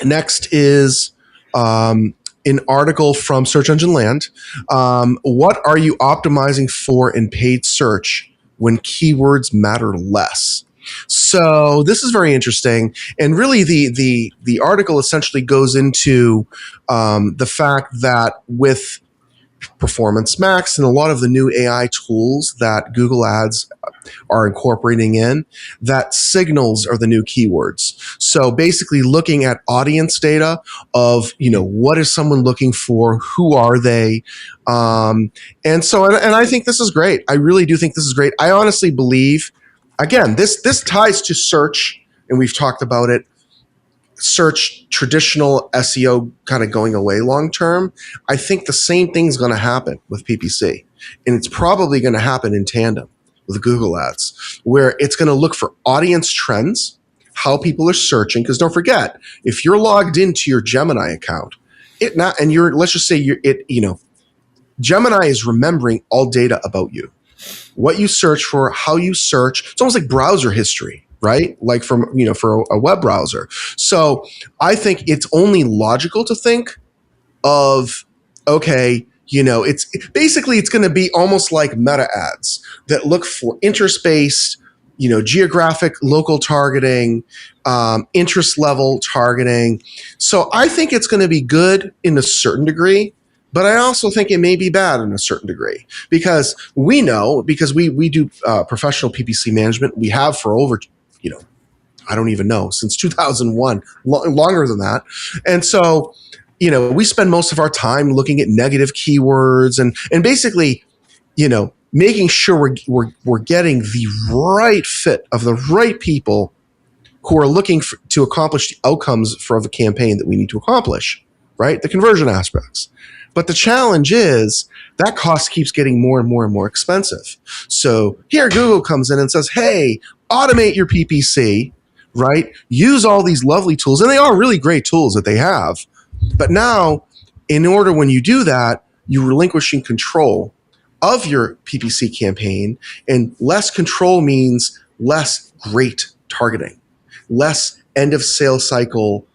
Next is an article from Search Engine Land. What are you optimizing for in paid search when keywords matter less? So this is very interesting, and really the article essentially goes into the fact that with Performance Max and a lot of the new AI tools that Google Ads are incorporating in, that signals are the new keywords. So basically looking at audience data of, what is someone looking for? Who are they? And I think this is great. I really do think this is great. I honestly believe, again, this ties to search, and we've talked about it. Search, traditional SEO kind of going away long term. I think the same thing's going to happen with PPC, and it's probably going to happen in tandem with Google Ads, where it's going to look for audience trends, how people are searching. Because don't forget, if you're logged into your Gemini account, let's just say Gemini is remembering all data about you, what you search for, how you search. It's almost like browser history, right? Like for a web browser. So I think it's only logical to think of, okay, it's going to be almost like meta ads that look for interest-based, geographic, local targeting, interest level targeting. So I think it's going to be good in a certain degree, but I also think it may be bad in a certain degree, because we do professional PPC management. We have for over, I don't even know, since 2001, longer than that. And so, we spend most of our time looking at negative keywords and basically, making sure we're getting the right fit of the right people who are looking to accomplish the outcomes for the campaign that we need to accomplish, right? The conversion aspects. But the challenge is that cost keeps getting more and more and more expensive. So here Google comes in and says, hey, automate your PPC, right? Use all these lovely tools, and they are really great tools that they have. But now, in order when you do that, you're relinquishing control of your PPC campaign, and less control means less great targeting, less end of sales cycle,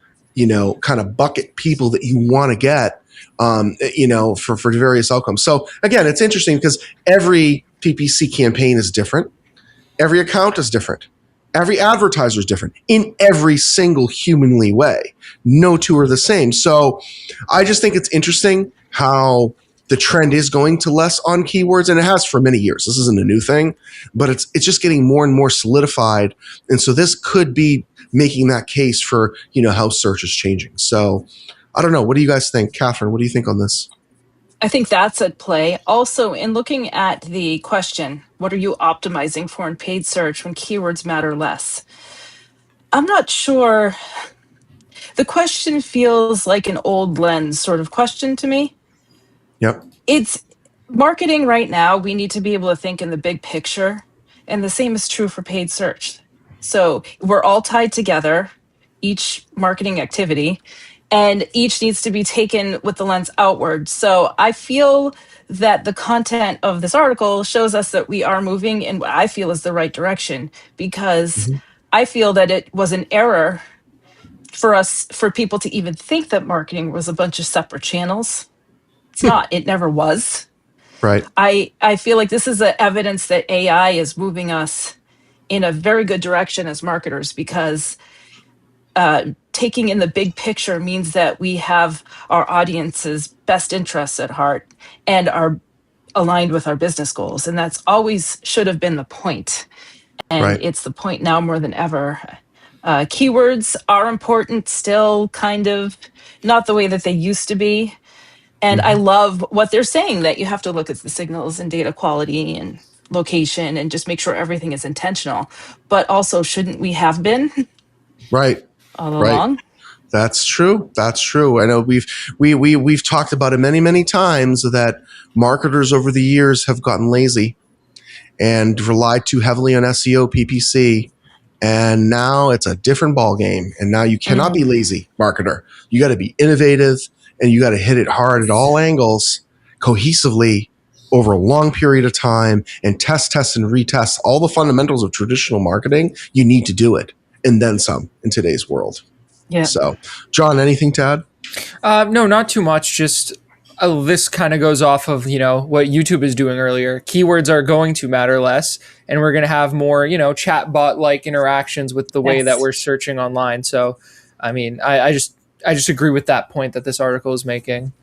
kind of bucket people that you want to get, for various outcomes. So again, it's interesting because every PPC campaign is different. Every account is different. Every advertiser is different in every single humanly way. No two are the same. So I just think it's interesting how the trend is going to less on keywords, and it has for many years. This isn't a new thing, but it's just getting more and more solidified. And so this could be making that case for, how search is changing. So I don't know. What do you guys think? Catherine, what do you think on this? I think that's at play. Also, in looking at the question, what are you optimizing for in paid search when keywords matter less? I'm not sure. The question feels like an old lens sort of question to me. Yep. It's marketing right now. We need to be able to think in the big picture. And the same is true for paid search. So we're all tied together, each marketing activity, and each needs to be taken with the lens outward. So I feel that the content of this article shows us that we are moving in what I feel is the right direction, because I feel that it was an error for people to even think that marketing was a bunch of separate channels. It's not. It never was. Right. I feel like this is the evidence that AI is moving us in a very good direction as marketers, because taking in the big picture means that we have our audience's best interests at heart and are aligned with our business goals. And that's always should have been the point. And It's the point now more than ever. Keywords are important still, kind of, not the way that they used to be. And I love what they're saying, that you have to look at the signals and data quality and location and just make sure everything is intentional. But also, shouldn't we have been? Right. All along? That's true. That's true. I know we've talked about it many, many times that marketers over the years have gotten lazy and relied too heavily on SEO, PPC. And now it's a different ball game. And now you cannot be lazy, marketer. You got to be innovative, and you got to hit it hard at all angles, cohesively, over a long period of time, and test and retest all the fundamentals of traditional marketing. You need to do it, and then some in today's world. Yeah. So, John, anything to add? No, not too much. Just this kind of goes off of what YouTube is doing earlier. Keywords are going to matter less, and we're going to have more chatbot like interactions with the way that Yes. we're searching online. So, I mean, I just agree with that point that this article is making.